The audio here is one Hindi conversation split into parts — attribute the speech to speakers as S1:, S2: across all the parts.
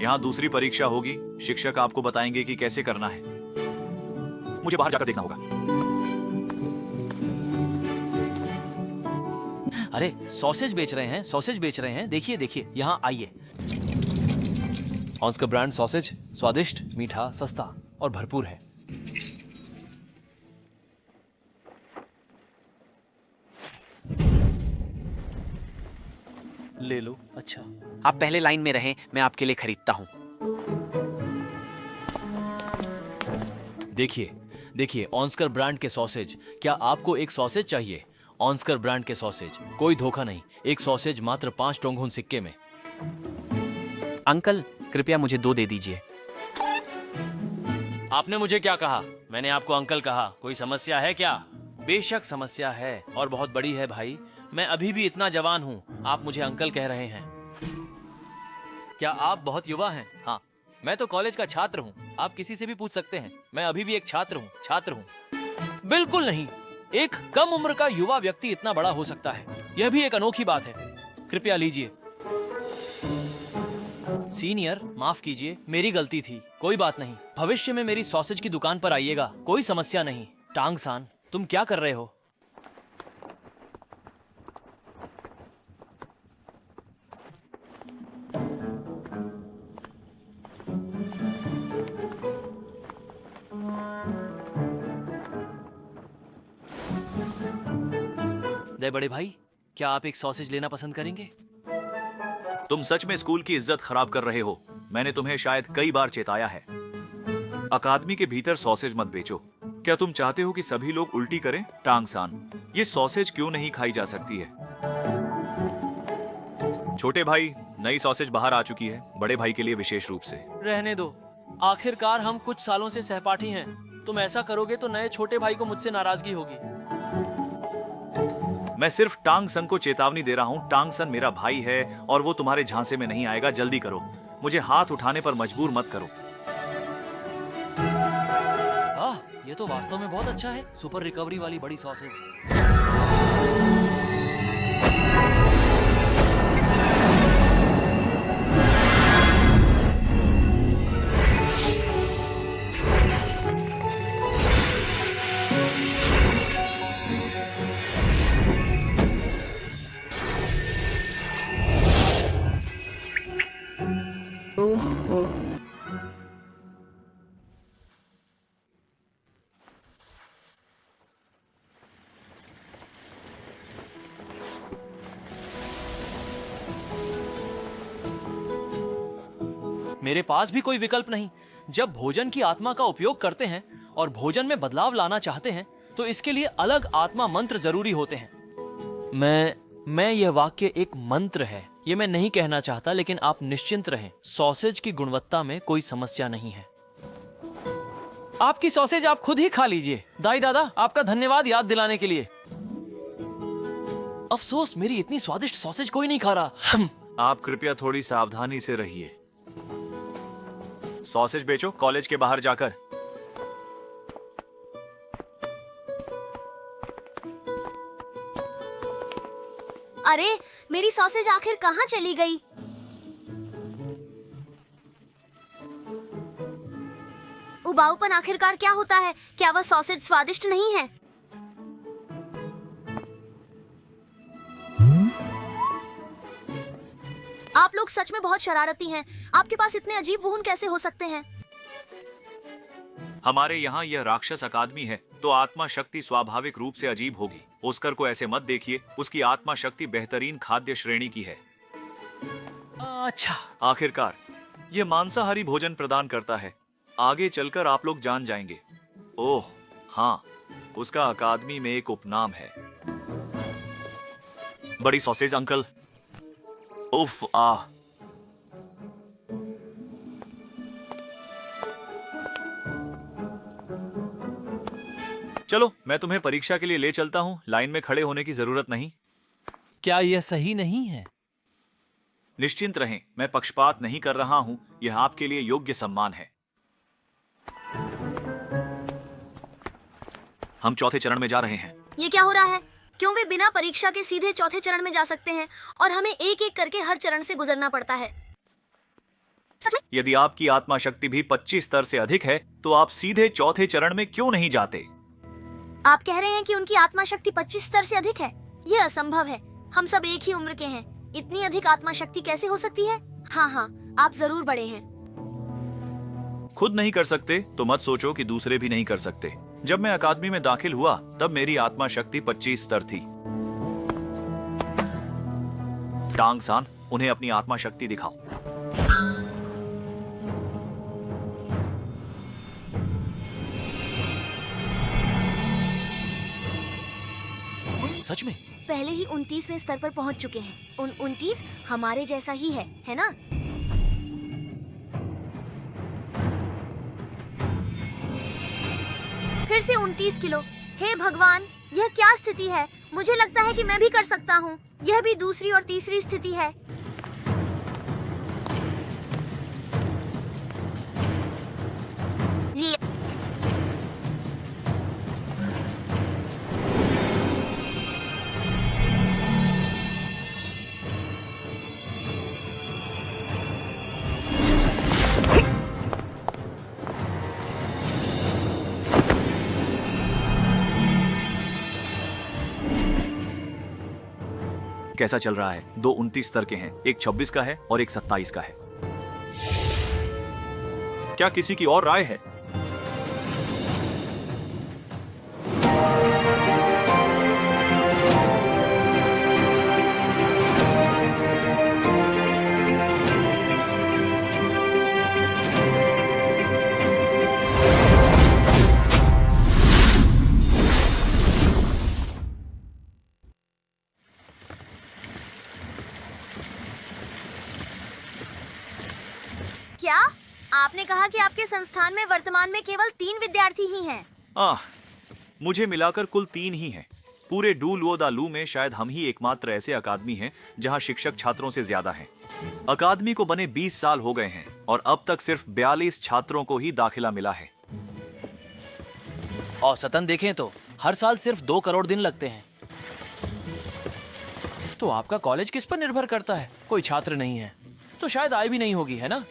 S1: यहाँ दूसरी परीक्षा होगी। शिक्षक आपको बताएंगे कि कैसे करना है। मुझे बाहर जाकर देखना होगा।
S2: अरे सॉसेज बेच रहे हैं, सॉसेज बेच रहे हैं। देखिए देखिए, यहाँ आइए। ऑन्स्कर ब्रांड सॉसेज स्वादिष्ट, मीठा, सस्ता और भरपूर है। ले लो। अच्छा,
S3: आप पहले लाइन में रहें, मैं आपके लिए खरीदता हूँ।
S2: देखिए देखिए, ऑन्स्कर ब्रांड के सॉसेज। क्या आपको एक सॉसेज चाहिए? ऑन्स्कर ब्रांड के सॉसेज, कोई धोखा नहीं। एक सॉसेज मात्र 5 टोंगुन सिक्के में।
S3: अंकल, कृपया मुझे 2 दे दीजिए।
S2: आपने मुझे क्या कहा? मैंने आपको अंकल कहा। कोई समस्या है क्या? बेशक समस्या है, और बहुत बड़ी है भाई। मैं अभी भी इतना जवान हूँ, आप मुझे अंकल कह रहे हैं। क्या आप बहुत युवा हैं? हाँ, मैं तो कॉलेज का छात्र हूँ। आप किसी से भी पूछ सकते हैं। मैं अभी भी एक छात्र हूँ। बिल्कुल नहीं, एक कम उम्र का युवा व्यक्ति इतना बड़ा हो सकता है, यह भी एक अनोखी बात है। कृपया लीजिए। सीनियर, माफ कीजिए, मेरी गलती थी। कोई बात नहीं, भविष्य में मेरी सॉसेज की दुकान पर आइएगा, कोई समस्या नहीं। टांग सान, तुम क्या कर रहे हो? दे बड़े भाई, क्या आप एक सॉसेज लेना पसंद करेंगे?
S1: तुम सच में स्कूल की इज्जत खराब कर रहे हो। मैंने तुम्हें शायद कई बार चेताया है। अकादमी के भीतर सॉसेज मत बेचो। क्या तुम चाहते हो कि सभी लोग उल्टी करें? टांग सान, ये सॉसेज क्यों नहीं खाई जा सकती है? छोटे भाई, नई सॉसेज बाहर आ चुकी है, बड़े भाई के लिए विशेष रूप से।
S2: रहने दो, आखिरकार हम कुछ सालों से सहपाठी हैं। तुम ऐसा करोगे तो नए छोटे भाई को मुझसे नाराजगी होगी।
S1: मैं सिर्फ टांग सन को चेतावनी दे रहा हूँ। टांग सन मेरा भाई है और वो तुम्हारे झांसे में नहीं आएगा। जल्दी करो, मुझे हाथ उठाने पर मजबूर मत करो।
S2: ये तो वास्तव में बहुत अच्छा है। सुपर रिकवरी वाली बड़ी सॉसेज। मेरे पास भी कोई विकल्प नहीं। जब भोजन की आत्मा का उपयोग करते हैं और भोजन में बदलाव लाना चाहते हैं, तो इसके लिए अलग आत्मा मंत्र जरूरी होते हैं। मैं यह वाक्य एक मंत्र है, ये मैं नहीं कहना चाहता, लेकिन आप निश्चिंत रहें, सॉसेज की गुणवत्ता में कोई समस्या नहीं है। आपकी सॉसेज आप खुद ही खा लीजिए। दाई दादा, आपका धन्यवाद याद दिलाने के लिए। अफसोस, मेरी इतनी स्वादिष्ट सॉसेज कोई नहीं खा रहा।
S1: आप कृपया थोड़ी सावधानी से रहिए। सॉसेज बेचो कॉलेज के बाहर जाकर।
S4: अरे, मेरी सॉसेज आखिर कहाँ चली गई? उबाऊपन आखिरकार क्या होता है? क्या वह सॉसेज स्वादिष्ट नहीं है? आप लोग सच में बहुत शरारती हैं। आपके पास इतने अजीब वुहन कैसे हो सकते हैं?
S1: हमारे यहाँ यह राक्षस अकादमी है, तो आत्मा शक्ति स्वाभाविक रूप से अजीब होगी। ओस्कर को ऐसे मत देखिए, उसकी आत्मा शक्ति बेहतरीन खाद्य श्रेणी की है।
S2: अच्छा,
S1: आखिरकार यह मांसाहारी भोजन प्रदान करता है। आगे चलकर आप लोग जान जाएंगे। ओह हाँ, उसका अकादमी में एक उपनाम है, बड़ी सॉसेज अंकल। उफ आह। चलो, मैं तुम्हें परीक्षा के लिए ले चलता हूँ। लाइन में खड़े होने की जरूरत नहीं।
S2: क्या यह सही नहीं है?
S1: निश्चिंत रहें, मैं पक्षपात नहीं कर रहा हूँ। यह आपके लिए योग्य सम्मान है। हम चौथे चरण में जा रहे हैं।
S4: ये क्या हो रहा है? क्यों वे बिना परीक्षा के सीधे चौथे चरण में जा सकते हैं और हमें एक एक करके हर चरण से गुजरना पड़ता है? सच में?
S1: यदि आपकी आत्मा शक्ति भी 25 स्तर से अधिक है तो आप सीधे चौथे चरण में क्यों नहीं जाते?
S4: आप कह रहे हैं कि उनकी आत्मा शक्ति 25 स्तर से अधिक है? यह असंभव है। हम सब एक ही उम्र के हैं। इतनी अधिक आत्मा शक्ति कैसे हो सकती है? हाँ हाँ, आप जरूर बड़े हैं।
S1: खुद नहीं कर सकते तो मत सोचो कि दूसरे भी नहीं कर सकते। जब मैं अकादमी में दाखिल हुआ तब मेरी आत्मा शक्ति 25 स्तर थी। टांग सान, उन्हें अपनी आत्मा शक्ति दिखाओ।
S2: सच में?
S4: पहले ही 29वें स्तर पर पहुंच चुके हैं। 29 हमारे जैसा ही है ना? फिर से 29 किलो। हे भगवान, यह क्या स्थिति है? मुझे लगता है कि मैं भी कर सकता हूँ। यह भी दूसरी और तीसरी स्थिति है। जी।
S1: कैसा चल रहा है? 2 29 स्तर के हैं, एक 26 का है और एक 27 का है। क्या किसी की और राय है?
S4: क्या आपने कहा कि आपके संस्थान में वर्तमान में केवल 3 विद्यार्थी ही हैं?
S1: मुझे मिलाकर कुल 3 ही हैं। पूरे डू लुओ दा लू में शायद हम ही एकमात्र ऐसे अकादमी हैं जहां शिक्षक छात्रों से ज्यादा हैं। अकादमी को बने 20 साल हो गए हैं और अब तक सिर्फ 42 छात्रों को ही दाखिला मिला है।
S2: औसतन देखें तो हर साल सिर्फ 2 करोड़ दिन लगते हैं। तो आपका कॉलेज किस पर निर्भर करता है? कोई छात्र नहीं है तो शायद आय भी नहीं होगी, है ना?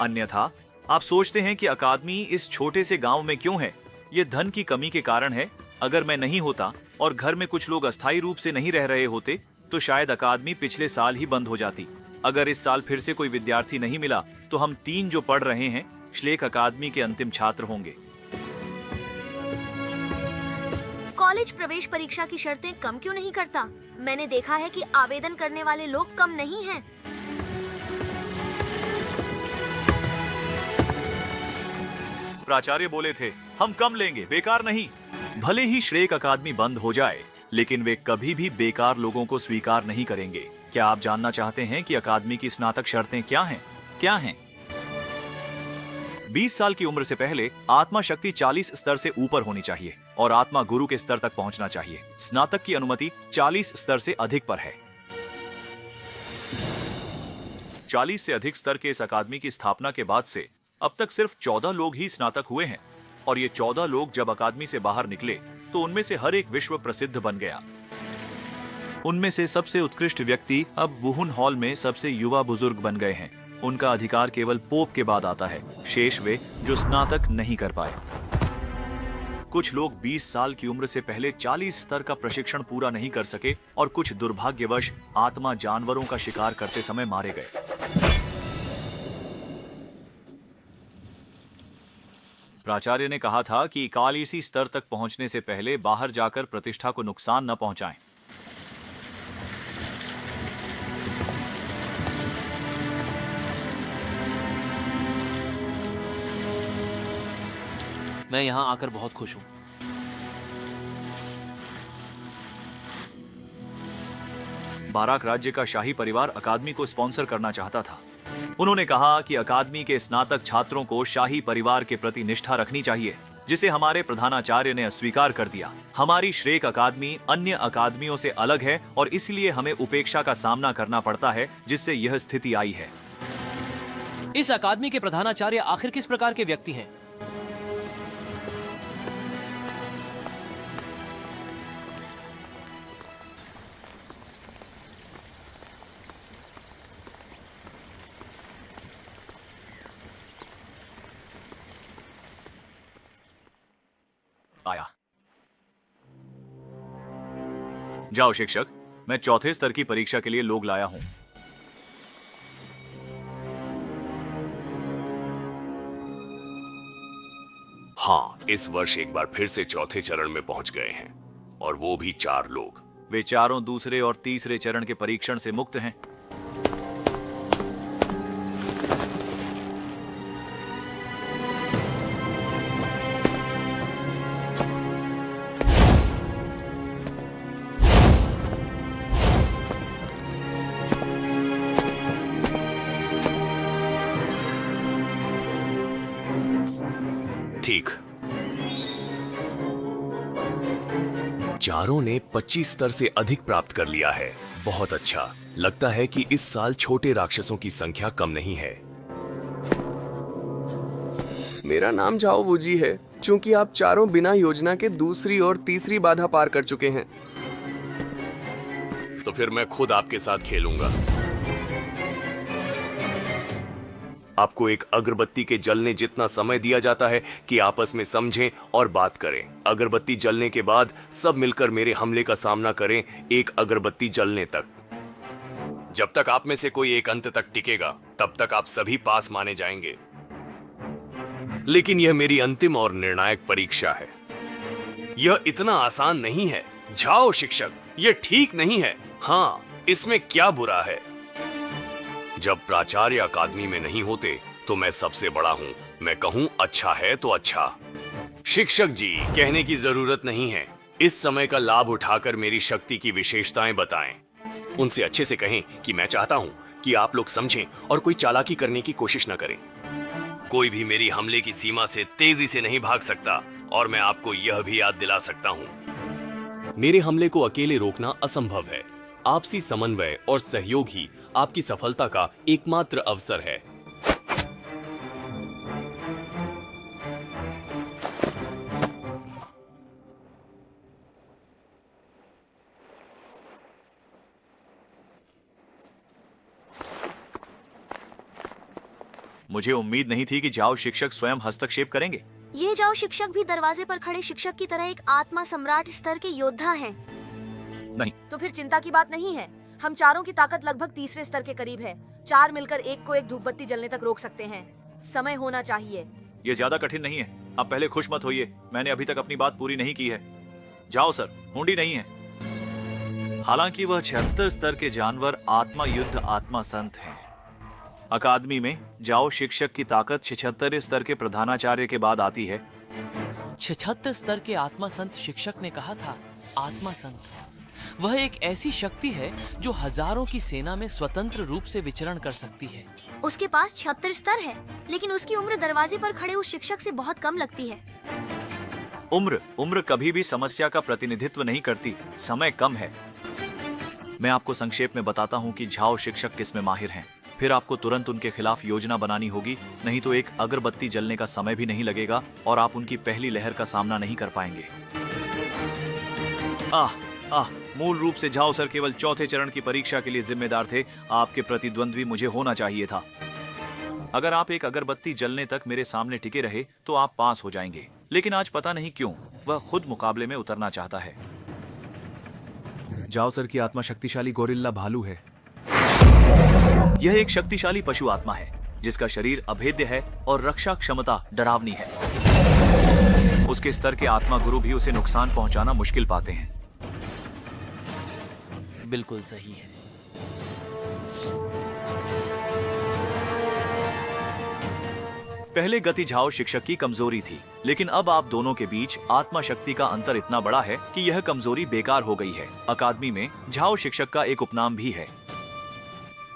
S1: अन्यथा आप सोचते हैं कि अकादमी इस छोटे से गांव में क्यों है? ये धन की कमी के कारण है। अगर मैं नहीं होता और घर में कुछ लोग अस्थायी रूप से नहीं रह रहे होते तो शायद अकादमी पिछले साल ही बंद हो जाती। अगर इस साल फिर से कोई विद्यार्थी नहीं मिला तो हम 3 जो पढ़ रहे हैं श्लेक अकादमी के अंतिम छात्र होंगे।
S4: कॉलेज प्रवेश परीक्षा की शर्तें कम क्यों नहीं करता? मैंने देखा है कि आवेदन करने वाले लोग कम नहीं हैं।
S1: प्राचार्य बोले थे हम कम लेंगे, बेकार नहीं। भले ही श्रेक अकादमी बंद हो जाए लेकिन वे कभी भी बेकार लोगों को स्वीकार नहीं करेंगे। क्या आप जानना चाहते हैं कि अकादमी की स्नातक शर्तें क्या हैं? 20 साल की उम्र से पहले आत्मा शक्ति 40 स्तर से ऊपर होनी चाहिए और आत्मा गुरु के स्तर तक पहुंचना चाहिए। स्नातक की अनुमति 40 स्तर से अधिक पर है। 40 से अधिक स्तर के इस अकादमी की स्थापना के बाद से अब तक सिर्फ 14 लोग ही स्नातक हुए हैं और ये 14 लोग जब अकादमी से बाहर निकले तो उनमें से हर एक विश्व प्रसिद्ध बन गया। उनमें से सबसे उत्कृष्ट व्यक्ति अब वुहुन हॉल में सबसे युवा बुजुर्ग बन गए हैं। उनका अधिकार केवल पोप के बाद आता है, शेष वे जो स्नातक नहीं कर पाए। कुछ लोग 20 साल की उम्र से पहले 40 स्तर का प्रशिक्षण पूरा नहीं कर सके और कुछ दुर्भाग्यवश आत्मा जानवरों का शिकार करते समय मारे गए। प्राचार्य ने कहा था कि 41 स्तर तक पहुंचने से पहले बाहर जाकर प्रतिष्ठा को नुकसान न पहुंचाएं।
S2: मैं यहाँ आकर बहुत खुश हूँ।
S1: बाराक राज्य का शाही परिवार अकादमी को स्पॉन्सर करना चाहता था। उन्होंने कहा कि अकादमी के स्नातक छात्रों को शाही परिवार के प्रति निष्ठा रखनी चाहिए, जिसे हमारे प्रधानाचार्य ने अस्वीकार कर दिया। हमारी श्रेक अकादमी अन्य अकादमियों से अलग है और इसलिए हमें उपेक्षा का सामना करना पड़ता है, जिससे यह स्थिति आई है।
S2: इस अकादमी के प्रधानाचार्य आखिर किस प्रकार के व्यक्ति हैं?
S1: आया। जाओ शिक्षक, मैं चौथे स्तर की परीक्षा के लिए लोग लाया हूं।
S5: हाँ, इस वर्ष एक बार फिर से चौथे चरण में पहुंच गए हैं, और वो भी 4 लोग।
S1: वे चारों दूसरे और तीसरे चरण के परीक्षण से मुक्त हैं।
S5: ठीक। चारों ने 25 स्तर से अधिक प्राप्त कर लिया है। बहुत अच्छा। लगता है कि इस साल छोटे राक्षसों की संख्या कम नहीं है।
S6: मेरा नाम झाओ वूजी है। चूंकि आप चारों बिना योजना के दूसरी और तीसरी बाधा पार कर चुके हैं,
S5: तो फिर मैं खुद आपके साथ खेलूंगा। आपको एक अगरबत्ती के जलने जितना समय दिया जाता है कि आपस में समझें और बात करें। अगरबत्ती जलने के बाद सब मिलकर मेरे हमले का सामना करें, एक अगरबत्ती जलने तक। जब तक आप में से कोई एक अंत तक टिकेगा, तब तक आप सभी पास माने जाएंगे। लेकिन यह मेरी अंतिम और निर्णायक परीक्षा है। यह इतना आसान नहीं है। जाओ शिक्षक, यह ठीक नहीं है। हाँ, इसमें क्या बुरा है? जब प्राचार्य अकादमी में नहीं होते तो मैं सबसे बड़ा हूं। मैं कहूं अच्छा है तो अच्छा। शिक्षक जी, कहने की जरूरत नहीं है। इस समय का लाभ उठाकर मेरी शक्ति की विशेषताएं बताएं। उनसे अच्छे से कहें कि मैं चाहता हूं कि आप लोग समझें और कोई चालाकी करने की कोशिश न करें। कोई भी मेरी हमले की सीमा से तेजी से नहीं भाग सकता, और मैं आपको यह भी याद दिला सकता हूं, मेरे हमले को अकेले रोकना असंभव है। आपसी समन्वय और सहयोग ही आपकी सफलता का एकमात्र अवसर है।
S1: मुझे उम्मीद नहीं थी कि जाओ शिक्षक स्वयं हस्तक्षेप करेंगे।
S4: ये जाओ शिक्षक भी दरवाजे पर खड़े शिक्षक की तरह एक आत्मा सम्राट स्तर के योद्धा हैं।
S1: नहीं,
S7: तो फिर चिंता की बात नहीं है। हम चारों की ताकत लगभग तीसरे स्तर के करीब है। 4 मिलकर एक को एक धूपबत्ती जलने तक रोक सकते हैं। समय होना चाहिए।
S1: ये ज्यादा कठिन नहीं है। आप पहले खुश मत होइए, मैंने अभी तक अपनी बात पूरी नहीं की है। जाओ सर, हुंडी नहीं है। हालांकि वह 76 स्तर के जानवर आत्मा युद्ध आत्मा संत हैं। अकादमी में जाओ शिक्षक की ताकत 76 स्तर के प्रधानाचार्य के बाद आती है।
S2: 76 स्तर के आत्मा संत शिक्षक ने कहा था। आत्मा संत वह एक ऐसी शक्ति है जो हजारों की सेना में स्वतंत्र रूप से विचरण कर सकती है।
S4: उसके पास 76 स्तर है, लेकिन उसकी उम्र दरवाजे पर खड़े उस शिक्षक से बहुत कम लगती है।
S1: उम्र कभी भी समस्या का प्रतिनिधित्व नहीं करती। समय कम है। मैं आपको संक्षेप में बताता हूँ कि झाओ शिक्षक किस में माहिर हैं। फिर आपको तुरंत उनके खिलाफ योजना बनानी होगी, नहीं तो एक अगरबत्ती जलने का समय भी नहीं लगेगा और आप उनकी पहली लहर का सामना नहीं कर पाएंगे। मूल रूप से झाओ सर केवल चौथे चरण की परीक्षा के लिए जिम्मेदार थे। आपके प्रतिद्वंद्वी मुझे होना चाहिए था। अगर आप एक अगरबत्ती जलने तक मेरे सामने टिके रहे तो आप पास हो जाएंगे, लेकिन आज पता नहीं क्यों वह खुद मुकाबले में उतरना चाहता है। जाओ सर की आत्मा शक्तिशाली गोरिल्ला भालू है। यह एक शक्तिशाली पशु आत्मा है जिसका शरीर अभेद्य है और रक्षा क्षमता डरावनी है। उसके स्तर के आत्मा गुरु भी उसे नुकसान पहुंचाना मुश्किल पाते हैं।
S2: बिल्कुल सही है।
S1: पहले गति झाओ शिक्षक की कमजोरी थी, लेकिन अब आप दोनों के बीच आत्मा शक्ति का अंतर इतना बड़ा है कि यह कमजोरी बेकार हो गई है। अकादमी में झाओ शिक्षक का एक उपनाम भी है,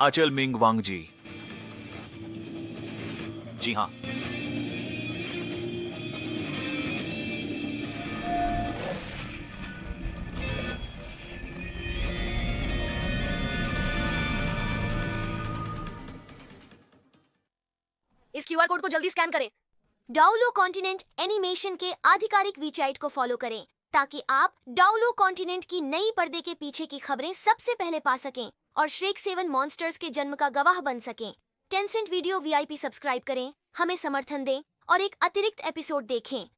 S1: अचल मिंग वांग जी। जी हाँ,
S7: इस क्यूआर कोड को जल्दी स्कैन करें।
S4: डाउलो कॉन्टिनेंट एनिमेशन के आधिकारिक वेबसाइट को फॉलो करें ताकि आप डाउलो कॉन्टिनेंट की नई पर्दे के पीछे की खबरें सबसे पहले पा सकें और श्रेक 7 मॉन्स्टर्स के जन्म का गवाह बन सकें। टेंसेंट वीडियो VIP सब्सक्राइब करें, हमें समर्थन दें और एक अतिरिक्त एपिसोड देखें।